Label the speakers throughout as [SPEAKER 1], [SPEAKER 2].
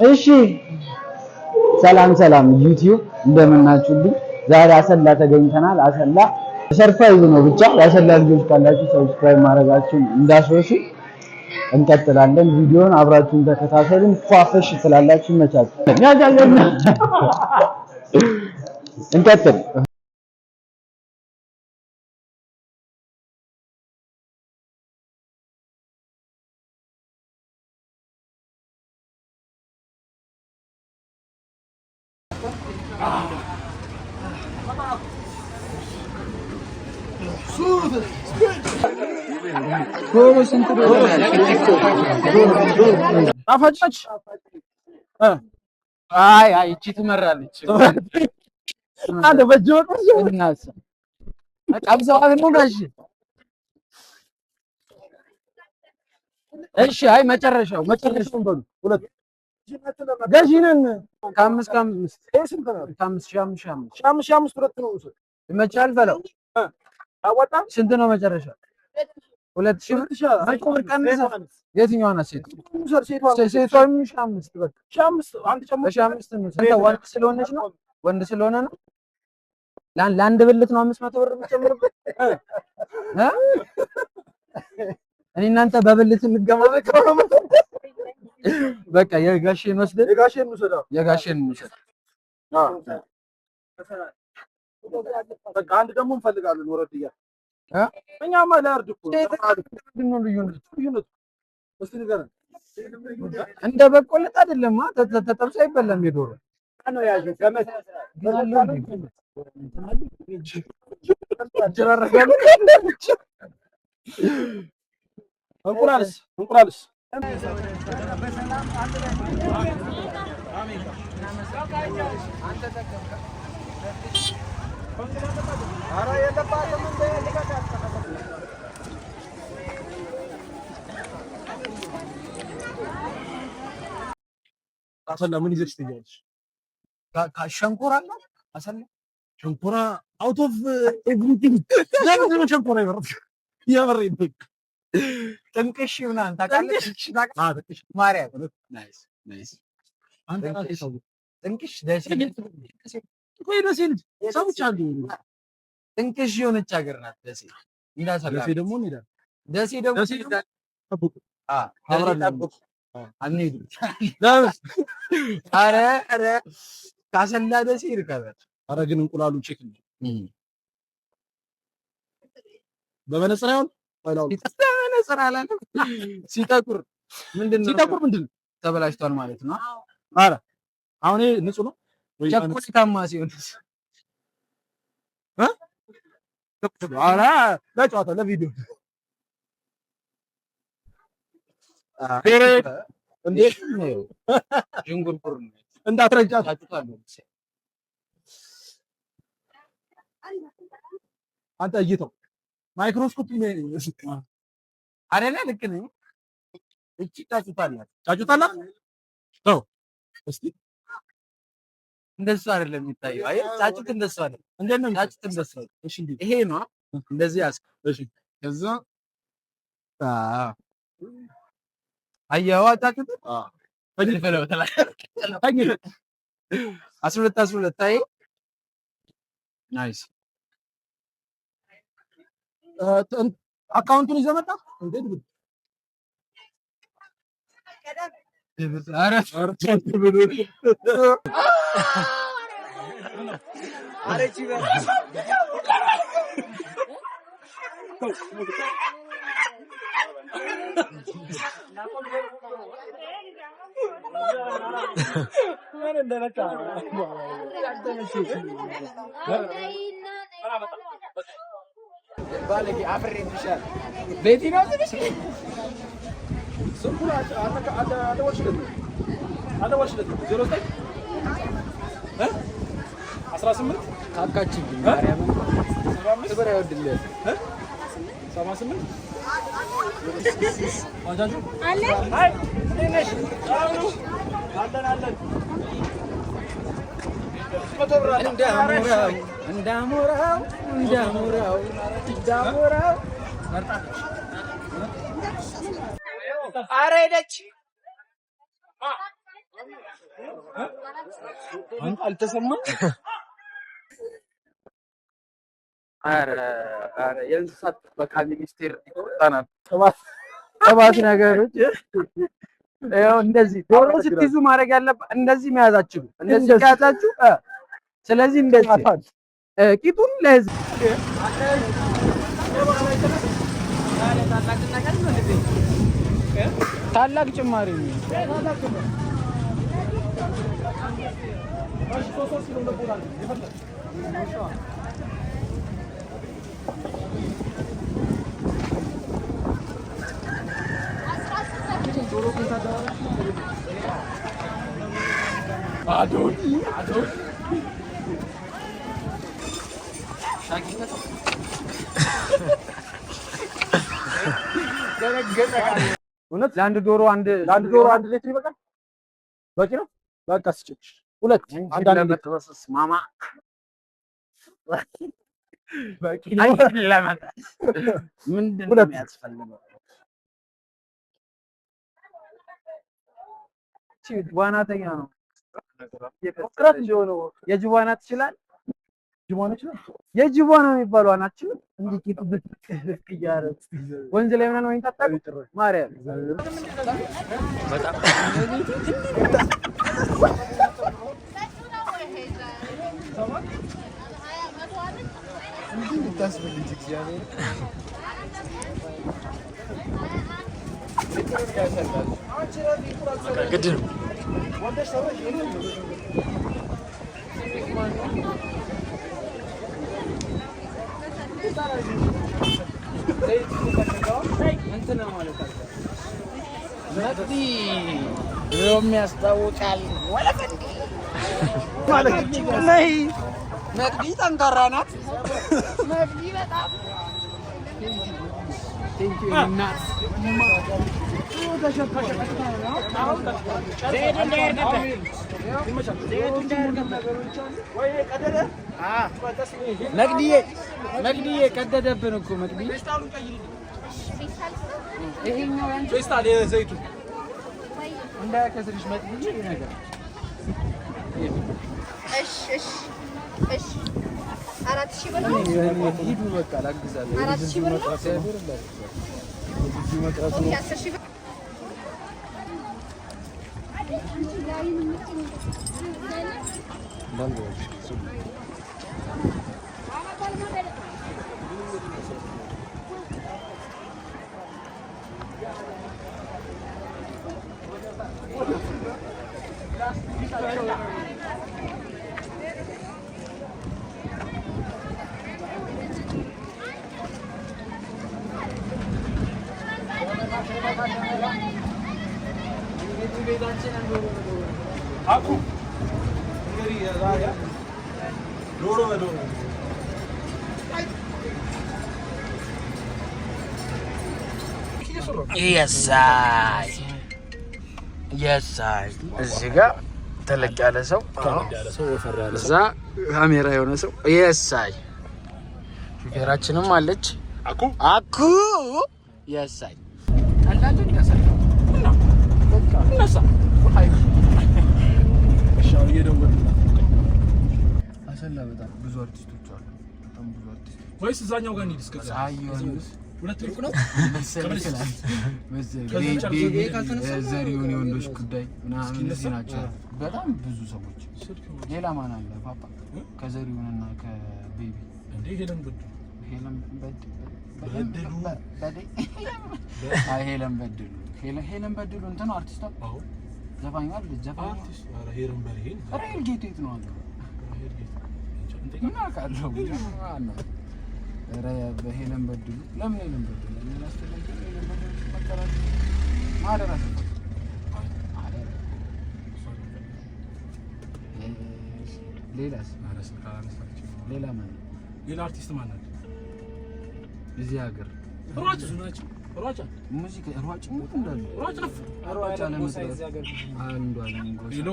[SPEAKER 1] እሺ ሰላም ዩቲዩብ እንደምናችሁልኝ ዛሬ አሰላ ተገኝተናል አሰላ ሰርፕራይዝ ነው ብቻ ያሰላ ልጆች ካላችሁ ሰብስክራይብ ማድረጋችሁን እንዳትረሱ እንቀጥላለን ቪዲዮውን አብራችሁን ተከታተሉን ፏፈሽ ትላላችሁ መቻችሁ ያጃጀና እንቀጥል
[SPEAKER 2] አፈጫች አይ እቺ ትመራለች አንተ በጆት እናስ አብዛው ነው ጋሽ እሺ አይ መጨረሻው በሉ ሁለት ገዢነን ከአምስት ስንት ነው ከአምስት ሺህ አምስት ሁለት ነው ይመቻል በለው አወጣ ስንት ነው መጨረሻ 2000 አይቆር ቀንሰ የትኛው ናት ሴት ሴቷም 5 በቃ 5 አንተ ጨምሮ 5 ነው አንተ ወንድ ስለሆነች ነው ወንድ ስለሆነ ነው ለአንድ ብልት ነው 500 ብር የምትጨምርበት እኔ እናንተ በብልት እንገማመከው በቃ የጋሼን ወስደ የጋሼን እንውሰድ በቃ አንድ ደግሞ እንፈልጋለን ወረድያ እኛማ ለአርድ እኮ ነው ልዩነት እስቲ ንገረን እንደ በቆለጥ አይደለም ተጠብሶ አይበላም የዶሮ ነው ያዥ ገመት ጀራረጋለ እንቁላልስ በሰላም አንተ አሜን አንተ ተከፈ አራ የለባትም እንደ አሰላ ምን ይዘሽ ትያለሽ? ሸንኮራ ነው አሰላ ሸንኮራ አውት ኦፍ ኤቭሪቲንግ ለምን ሸንኮራ ይወርድ ያወርድ ጥንቅሽ ምናምን ታውቃለሽ? ማርያም ናይስ አንተ ጥንቅሽ ደስ ይል ሰዎች አሉ ጥንቅሽ የሆነች ሀገር ናት ደሴ እንዳሰላ ደሴ ደግሞ ጠብቁ አንሄድም ኧረ ካሰላ ደሴ ይርካል ኧረ ግን እንቁላሉ ቼክ ነው በመነጽር አይሆን በመነጽር አላለም ሲጠቁር ምንድነው ተበላሽቷል ማለት ነው ኧረ አሁን ንጹህ ነው ቸኮሌታማ ሲሆን ኧረ ለጨዋታ ለቪዲዮ እንዴት ነው ጅንጉርጉር እንዳትረጃችሁ አንተ እይተው ማይክሮስኮፕ አይደለ ልክ ነኝ እቺ ጫጩታላ ነው እስቲ እንደሱ አይደለም የሚታየው አይ ጫጩት እንደሱ አይደለም እንዴት ነው ጫጩት እንደሱ እሺ ይሄ ነው እንደዚህ ያስ እሺ ከዛ አያዋ ጫጩት ፈጅፈለው ተላሽ 12 አይ ናይስ አካውንቱን ይዘህ መጣ እንዴት ብት ባለጌ አፍሬ ይሻል ቤቲ ነው ትንሽ ስንኩላ አደወሽለት 09 18 ካካቺ ማርያም 75 ብር ያወድልህ 78 ባጃጁ አለ አይ ነሽ አለን ኧረ ሄደች አልተሰማም። ኧረ የእንስሳት ጥበቃ ሚኒስቴር ይቆጣናል። ሰባት ነገሮች ያው እንደዚህ ዶሮ ስትይዙ ማድረግ ያለበት እንደዚህ መያዛችሁ እንደዚህ ከያዛችሁ ስለዚህ እንደዚህ ቂጡን ለህዝብ ታላቅ ጭማሪ ነው። እውነት ለአንድ ዶሮ አንድ ሊትር ይበቃል? በቂ ነው። በቃ ስጭሽ ሁለት አንድ ለመጥበስ ማማ በቂ ነው። ለማለት ምንድን ነው የሚያስፈልገው? ዋናተኛ ነው። ፍቅረት እንደሆነው የጅብ ዋና ትችላለህ? የጅብ ዋና የሚባለው ዋናችን እንዴ ቂጡ ብቅ እያደረግ ወንዝ ላይ ምናምን ወይ ታጣቁ ማርያም በጣም ያስታውቃል መቅዲ ጠንካራ ናት። መቅዲ በጣም መቅዲዬ ቀደደብን እኮ መቅዲ ይሄኛው ያንቺ ፌስታል የዘይቱ እንዳያከስርሽ መቅዲ ነገር እሺ 4000 ብር ነው። ሂዱ በቃ ላግዛለሁ። 4000 ብር ነው። 10,000 ብር የሳይ እዚህ ጋር ተለቅ ያለ ሰው እዛ ካሜራ የሆነ ሰው የሳይ ሹፌራችንም አለች አኩ የሳይ አንዳንዴ ያሳይ አሰላ በጣም ብዙ አርቲስቶች አሉ። በጣም ብዙ አርቲስቶች ወይስ እዛኛው ጋር እንሂድ? እስከዛ አይዮንስ ሁለት ልኩ ነው ዘሪሁን የወንዶች ጉዳይ ምናምን እነዚህ ናቸው። በጣም ብዙ ሰዎች። ሌላ ማን አለ? ፓፓ ከዘሪሁንና ከቤቢ እንዴ ሄለን በድሉ ሄለን በድሉ እንትን አርቲስቷ ዘፋኝ አይደል? ዘፋኝ አርቲስት ኧረ ሄለን በርሄን ሬል ጌት ነው አለ ምን አውቃለሁ ኧረ በሄለን በድሉ ለምን ሄለን በድሉ ምን አስተላልፈ ሄለን በድሉ መከራል ማደረሰ ሌላስ ማረስ ካላነሳችሁ ሌላ ማን ሌላ አርቲስት ማን አለ እዚህ ሀገር? ሯጭ ናቸው። ሯጭ ሙዚቃ ሯጭ ምን እንዳለ ሯጭ ነው። ሯጭ አለ መስራት አንዱ አለ እንጎሳ ሄሎ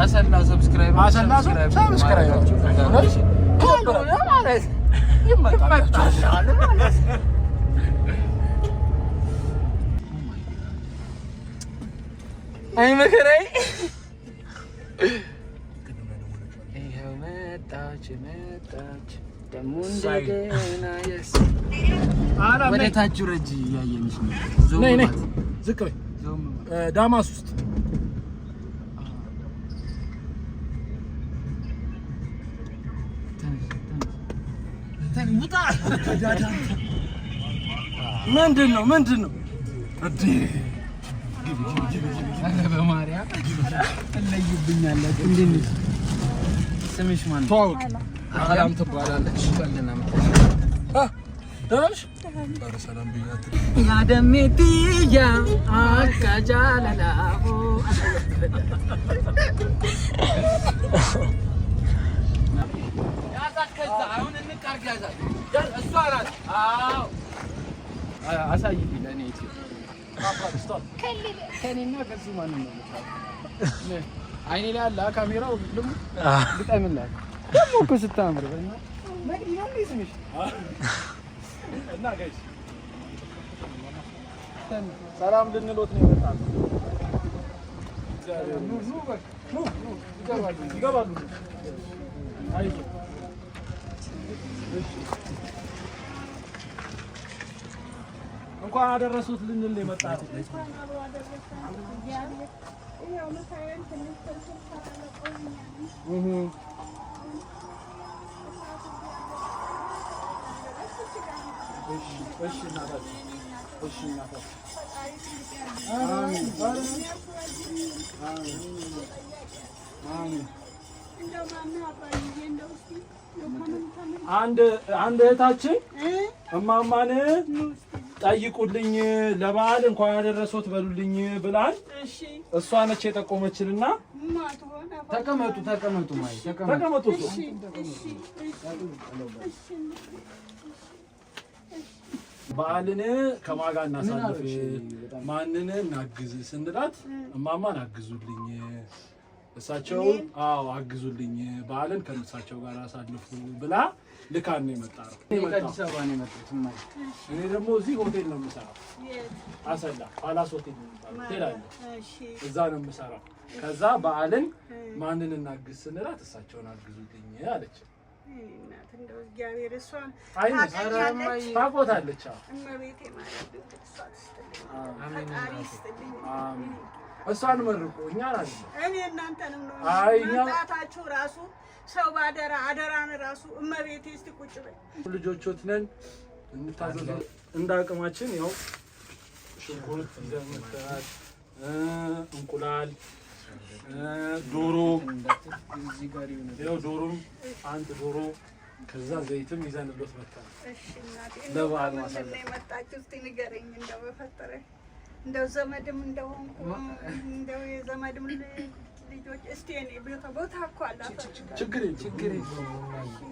[SPEAKER 2] አሰላ ሰብስክራይብ አይ መከራይ ይሄው መጣች ደሞ እንደገና የስ ወደ ታች ረጅ ያየንሽ ነው
[SPEAKER 3] ነይ ዝቅ በይ ዳማስ ውስጥ ውጣ ምንድነው እንዴ
[SPEAKER 2] በማርያም ለይብኛለህ እንዴ ስምሽ ማን ነው አላም ትባላለች በልና
[SPEAKER 3] ዳሽ
[SPEAKER 2] ሰላም ቢያት ያ ደሜቲያ አካጃላላሁ ያዛከዛ አሁን እንቃርጋዛ እሷ አራት አዎ አሳይኝ ለኔ እቲ ከኔና ከሱ ማን ነው አይኔ ላይ አለ ካሜራው ልጠምልህ ደግሞ እኮ ስታምር መግዲ ነው ስምሽ እና ጋይስ ሰላም ልንሎት ነው የመጣው ይገባሉ አይዞ እንኳን አደረሱት ልንል ነው የመጣው እሺ እናታችን አሜን አንድ እህታችን እማማን ጠይቁልኝ ለበዓል እንኳን ያደረሱት በሉልኝ ብላል። እሷ ነች የጠቆመችንና ተቀመጡ ማለት ተቀመጡ። በዓልን ከማጋ እናሳልፍ ማንን እናግዝ ስንላት እማማን አግዙልኝ እሳቸው አግዙልኝ በዓልን ከእሳቸው ጋር አሳልፉ ብላ ልካን ነው የመጣው። ከአዲስ አበባ ነው የመጣሁት ማለት እኔ ደግሞ እዚህ ሆቴል ነው የምሰራው አሰላ ፓላስ ሆቴል ነው ሆቴል አለ እዛ ነው የምሰራው። ከዛ በዓልን ማንን እናግዝ ስንላት እሳቸውን አግዙልኝ አለች። እናት እንደው እግዚአብሔር እሷን ታቆታለች እመቤቴ ማለት አሜን። እሷን መርቁ እኛን አይደል
[SPEAKER 4] እኔ እናንተንም ነው መጣታችሁ ራሱ ሰው ባደራ አደራን ራሱ እመቤቴ እስቲ ቁጭ በይ
[SPEAKER 3] ልጆቾት ነን እንታዘዝ እንደ አቅማችን ያው ሽንኩርት እንደምትራት እንቁላል ዶሮ እዚህ ጋር ይኸው ዶሮም አንድ ዶሮ ከዛ ዘይትም ይዘንልዎት መጣን።
[SPEAKER 4] እሺ እናቴ
[SPEAKER 3] ለበዓል ማሳለፍ
[SPEAKER 4] መጣችሁ እስቲ ንገረኝ እንደው በፈጠረ እንደው ዘመድም እንደሆንኩ እንደው የዘመድም ልጆች እስቲ እኔ ቦታ እኮ አላት
[SPEAKER 3] ችግር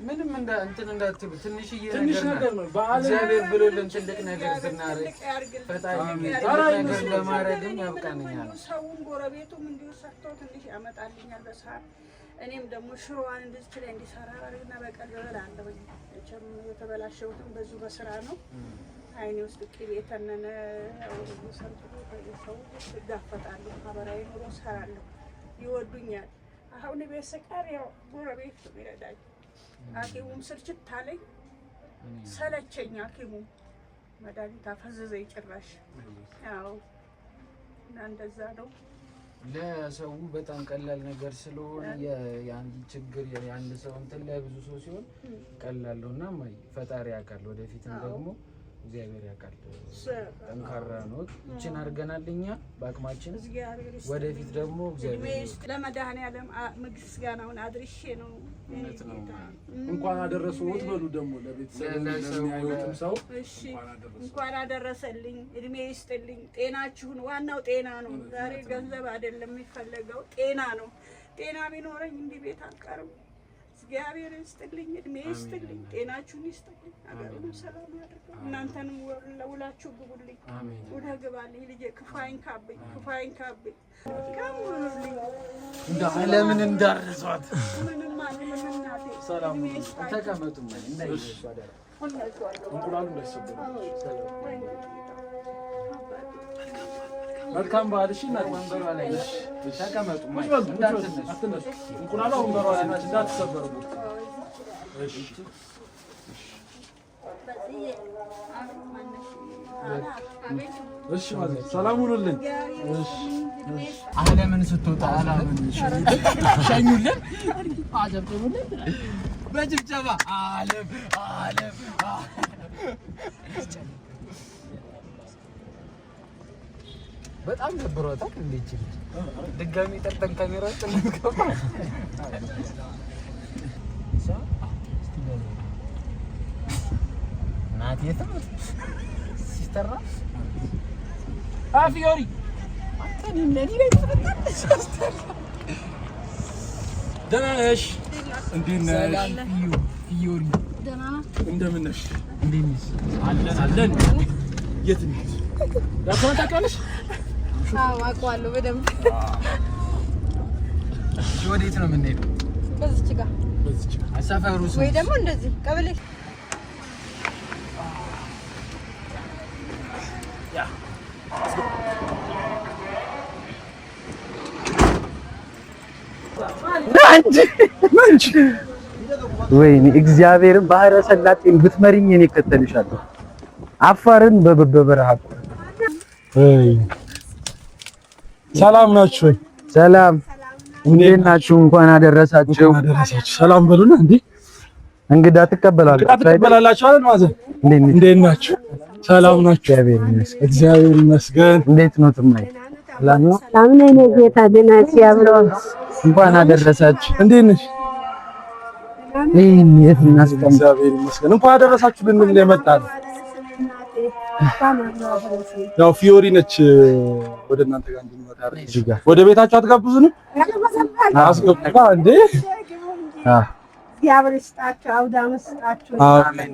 [SPEAKER 2] ምንም እንትን እንዳትሉ ትንሽ
[SPEAKER 3] ነገር ነው። በዓል
[SPEAKER 2] እግዚአብሔር ብሎልን ትልቅ ነገር ብናረግ ፈጣሪ ነገር ለማድረግም ያብቃንኛል።
[SPEAKER 4] ሰውም ጎረቤቱም እንዲሁ ሰርቶ ትንሽ ያመጣልኛል በሰዓት እኔም ደግሞ ሽሮዋን እንደዚህ ላይ እንዲሰራ አድርግና በቀል እበላለሁ። እቸም የተበላሸሁትም በዙ በስራ ነው። አይኔ ውስጥ ቅቤ የተነነ ሰርቶ ሰው ይጋፈጣሉ። ማህበራዊ ኑሮ ሰራለሁ። ይወዱኛል። አሁን ቤት ስቀር ያው ጎረቤት ይረዳኝ። ሐኪሙም ስልችት አለኝ ሰለቸኝ። ሐኪሙ መድኃኒት አፈዘዘኝ ጭራሽ። ያው እና እንደዛ ነው።
[SPEAKER 2] ለሰው በጣም ቀላል ነገር ስለሆነ የአንድ ችግር የአንድ ሰው እንትን ለብዙ ሰው ሲሆን ቀላል ነውና ፈጣሪ ያውቃል። ወደፊትም ደግሞ እግዚአብሔር ያውቃል። ጠንካራ ነው። እቺን አድርገናልኛ በአቅማችን። ወደፊት ደግሞ እግዚአብሔር
[SPEAKER 4] ለመድኃኒዓለም ምስጋናውን አድርሼ ነው።
[SPEAKER 3] እንኳን አደረሰዎት በሉ ደግሞ ለቤተሰብ ለሚያዩትም ሰው
[SPEAKER 4] እንኳን አደረሰልኝ። እድሜ ይስጥልኝ። ጤናችሁን ዋናው ጤና ነው። ዛሬ ገንዘብ አይደለም የሚፈለገው ጤና ነው። ጤና ቢኖረኝ እንዲህ ቤት አልቀርም። እግዚአብሔር ይስጥልኝ፣ እድሜ ይስጥልኝ፣ ጤናችሁን ይስጥልኝ፣ አገሩን ሰላም ያድርገው። እናንተንም ለውላችሁ ግቡልኝ፣ ወደ ግባልኝ። ልጄ ክፉ አይንካብኝ፣ ክፉ አይንካብኝ። ከሙሉልኝ
[SPEAKER 2] እንደ ዓለምን እንዳረሷት
[SPEAKER 4] ምንም ማንም እናቴ
[SPEAKER 2] ሰላም ተቀመጡ። እንዳይነሱ አደራ። እንቁላሉ እንዳይሰበሩ። መልካም በዓል። እሺ እናት ወንበሯ ላይ ተቀመጡ። እንዳትነሱ። እንቁላሉ ወንበሯ ላይ ናት፣ እንዳትሰበሩ። እሺ እሺ ማለት ሰላም ሁኑልን። እሺ ዓለምን ስትወጣ ዓለምን ሸኙልን፣ አጨብጭቡልን በጭብጨባ ዓለም በጣም ደብሯታል። እንዴት ድጋሚ ጠርተን ካሜራ ውስጥ እንገባ ናት የትም ሲስተራ አፊዮሪ ደህና ነሽ? እንዴት ነሽ ፊዮሪ? እንደምን ነሽ? እንዴት ነሽ? አለን። የት ነሽ? ዳክተር ታውቂያለሽ?
[SPEAKER 5] አዎ አውቀዋለሁ በደምብ።
[SPEAKER 2] ወዴት ነው የምንሄደው?
[SPEAKER 5] በዚች ጋር
[SPEAKER 2] ሰፈሩ
[SPEAKER 5] ወይ ደግሞ እንደዚህ ቀበሌ
[SPEAKER 1] ናንቺ ወይኔ እግዚአብሔርን ባህረ ሰላጤን ብትመሪኝ እኔ እከተልሻለሁ። አፋርን በበረሃ
[SPEAKER 3] ሰላም ናችሁ ወይ?
[SPEAKER 1] ሰላም እንዴት ናችሁ? እንኳን አደረሳችሁ።
[SPEAKER 3] ሰላም በሉና እንዴ
[SPEAKER 1] እንግዳ ትቀበላላችሁ አይደል? ማዘር
[SPEAKER 3] እንዴት ናችሁ? ሰላም ናችሁ? እግዚአብሔር ይመስገን።
[SPEAKER 1] እንዴት ነው ትማይ? ሰላም ነው?
[SPEAKER 6] ሰላም ነኝ ጌታ ደናሲ አብረው
[SPEAKER 1] እንኳን አደረሳችሁ።
[SPEAKER 3] እንዴት ነሽ?
[SPEAKER 1] የት እናስቀምጥ?
[SPEAKER 3] እግዚአብሔር ይመስገን። እንኳን አደረሳችሁ ልንል የመጣን ያው ፊዮሪ ነች ወደ እናንተ ጋር እንድንመጣ
[SPEAKER 1] እዚህ ጋር
[SPEAKER 3] ወደ ቤታችሁ አትጋብዙንም? አስገባ እንዴ
[SPEAKER 6] እግዚአብሔር ይስጣችሁ፣ አውደ ዓመት ይስጣችሁ።
[SPEAKER 3] አሜን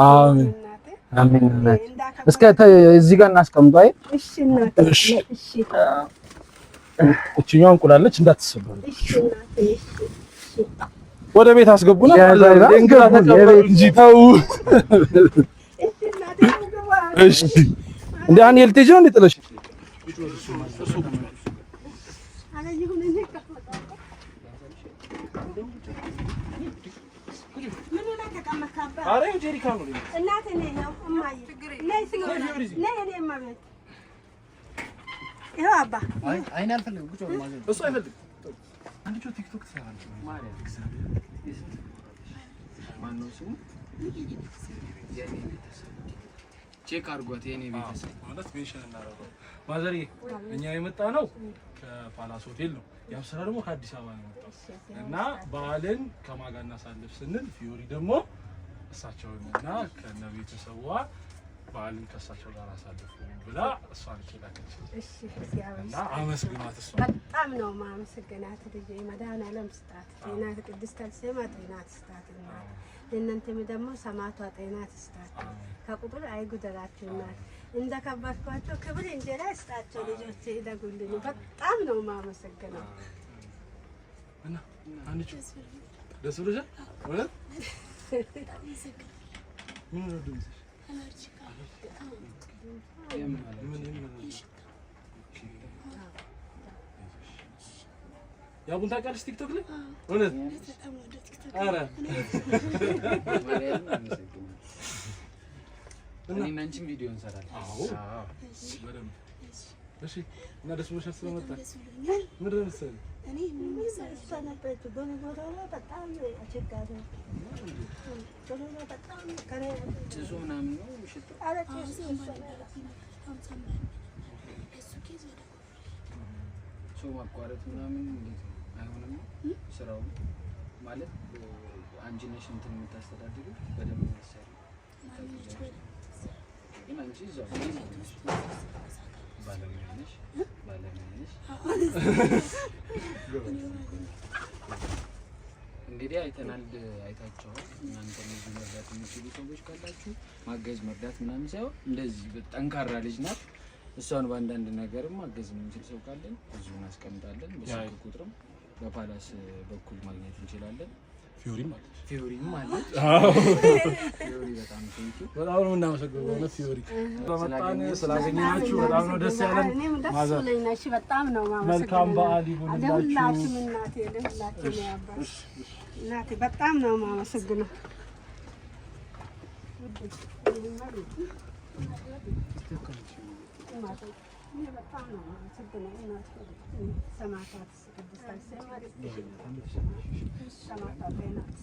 [SPEAKER 3] አሜን
[SPEAKER 1] አሜን። እስከ እዚህ ጋር እናስቀምጧ።
[SPEAKER 6] እሺ እናቴ እሺ።
[SPEAKER 3] እቺኛው እንቁላለች እንዳትሰበሩ።
[SPEAKER 6] እሺ እናቴ እሺ።
[SPEAKER 3] ወደ ቤት አስገቡና እንግዳ ተቀበሉ እንጂ ተው። እሺ እንዴ አንየል ልትሄጂ ነው እንዴ ጥለሽ?
[SPEAKER 2] አሬ ጀሪካ ነው
[SPEAKER 6] እናቴ ነኝ ነው እማዬ ነይ ሲጎራ ነይ እኔ ማቤት ይሄው አባ
[SPEAKER 2] አይኔ አልፈልግም። ቁጭ ብሎ ማለት እሱ አይፈልግም። አንቺ ቲክቶክ ትሰራለች ማርያም እግዚአብሔር ማነው ስሙ? የኔ ቤተሰብ ቼክ አድርጓት። የኔ ቤተሰብ
[SPEAKER 3] ማለት ሜንሽን እናደርገው። ማዘሪ እኛ የመጣ ነው ከፓላስ ሆቴል ነው። ያው ስራ ደግሞ ከአዲስ አበባ ነው የመጣው እና በዓልን ከማን ጋር እናሳልፍ ስንል ፊዮሪ ደግሞ እሳቸውንና ከነ ቤተሰቧ በዓልን ከእሳቸው ጋር አሳልፉ ብላ እሷን ላከች።
[SPEAKER 6] እሺ እግዚአብሔር
[SPEAKER 3] እና አመስግናት። እሷ
[SPEAKER 6] በጣም ነው ማመሰግናት። ልጄ መድኃኒዓለም ስጣት፣ ጤና ቅድስት አርሴማ ጤና ትስጣት። እናንተም ደግሞ ሰማዕቷ ጤና ትስጣት፣ ከቁጥር አይጉደላችሁ። እናት እንደከበርኳቸው ክብር እንጀራ ይስጣቸው። ልጆቼ ይደጉልኝ። በጣም ነው ማመሰግነው።
[SPEAKER 3] እና አንቺ ደስ ብሎሻል? ወለ ምን ነው ድምጽ? ያው ቡንታ ቃልስ ቲክቶክ ላይ እውነት አረ
[SPEAKER 2] እኔና አንቺም ቪዲዮ እንሰራለን።
[SPEAKER 3] አዎ በደምብ እሺ። እና ደስ ብሎሻል ስለመጣ? ምን ደረሰኝ
[SPEAKER 6] እኔ ምን ሰነበቱ በመቦታው ላይ በጣም አቸጋሪ ነው። በጣም ከኔ
[SPEAKER 2] ጭሱ ምናምን ነው ሽቶ
[SPEAKER 6] አለች
[SPEAKER 2] ሰው ማቋረጥ ምናምን እንዴት ነው? አይሆንም ስራው ማለት አንቺ ነሽ እንትን የምታስተዳድሪው በደንብ መሰሪ ግን አንቺ እዛው ባለሙያ ነሽ። እንግዲህ አይተናል አይታችኋል። እናንተ እዚህ መርዳት የምትችሉ ሰዎች ካላችሁ ማገዝ መርዳት ምናምን ሳይሆን እንደዚህ ጠንካራ ልጅ ናት። እሷን በአንዳንድ ነገርም ማገዝ የምንችል ሰው ካለን እዚሁ እናስቀምጣለን። በስልክ ቁጥርም በፓላስ በኩል ማግኘት እንችላለን። ፊዮሪም አለች። ፊዮሪ በጣም ቴንኪው። በጣም ነው የምናመሰግነው በእውነት ፊዮሪ በመጣን ስላገኘናችሁ በጣም ነው ደስ ያለን። ማዘር
[SPEAKER 6] በጣም ነው ማመሰግነው።
[SPEAKER 3] መልካም በዓል ይሁንላችሁ።
[SPEAKER 6] ለሁላችሁም እናቴ ለሁላችሁም ያባል እናቴ በጣም ነው ማመሰግነው። በጣም ነው ማመሰግነው እናቴ ሰማዕታት ቅድስት አርሴማ ሰማዕታት ናት።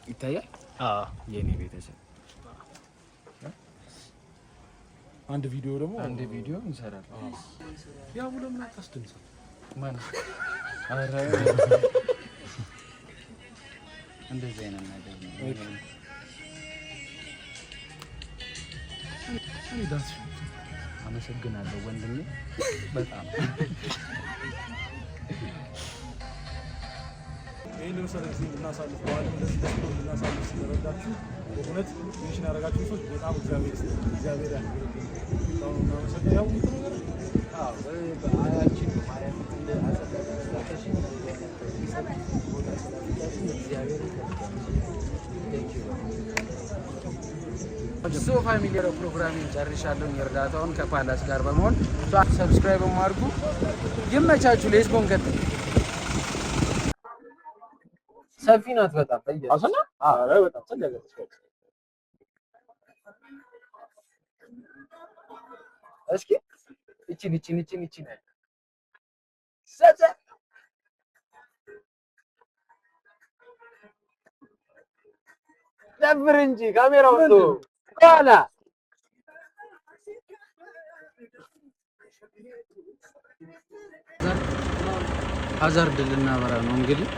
[SPEAKER 2] ይታያል። የኔ ቤተሰብ
[SPEAKER 3] አንድ
[SPEAKER 2] ቪዲዮ እንሰራለን።
[SPEAKER 3] ያው ለምን አታስደንሰው?
[SPEAKER 2] ማን አረ እንደዚህ አይነት ነገር ነው። አመሰግናለሁ ወንድሜ በጣም
[SPEAKER 3] ይሄን ለምሳሌ ጊዜ እናሳልፍ በኋላ እንደዚህ ደስ ብሎ እናሳልፍ ስለረዳችሁ በእውነት ሜንሽን ያደረጋችሁ ሰዎች በጣም እግዚአብሔር ያክብርልኝ። በጣም እናመሰግናለን። ያው ምንም ነገር
[SPEAKER 2] በአያችን ማርያም እንደ አሰጣጣሽ እግዚአብሔር ሶ ፋሚሊ ፕሮግራሚንግ ጨርሻለሁ። እርዳታውን ከፓላስ ጋር በመሆን ሰብስክራይብ አድርጉ። ይመቻችሁ። ሌስኮን ቀጥል። ሰፊ ናት በጣም አሰና አረ በጣም ጸደቀች። እስኪ እቺን ሰጸ ደብር እንጂ ካሜራው ነው ኋላ ሀዛርድ ልናበራ ነው እንግዲህ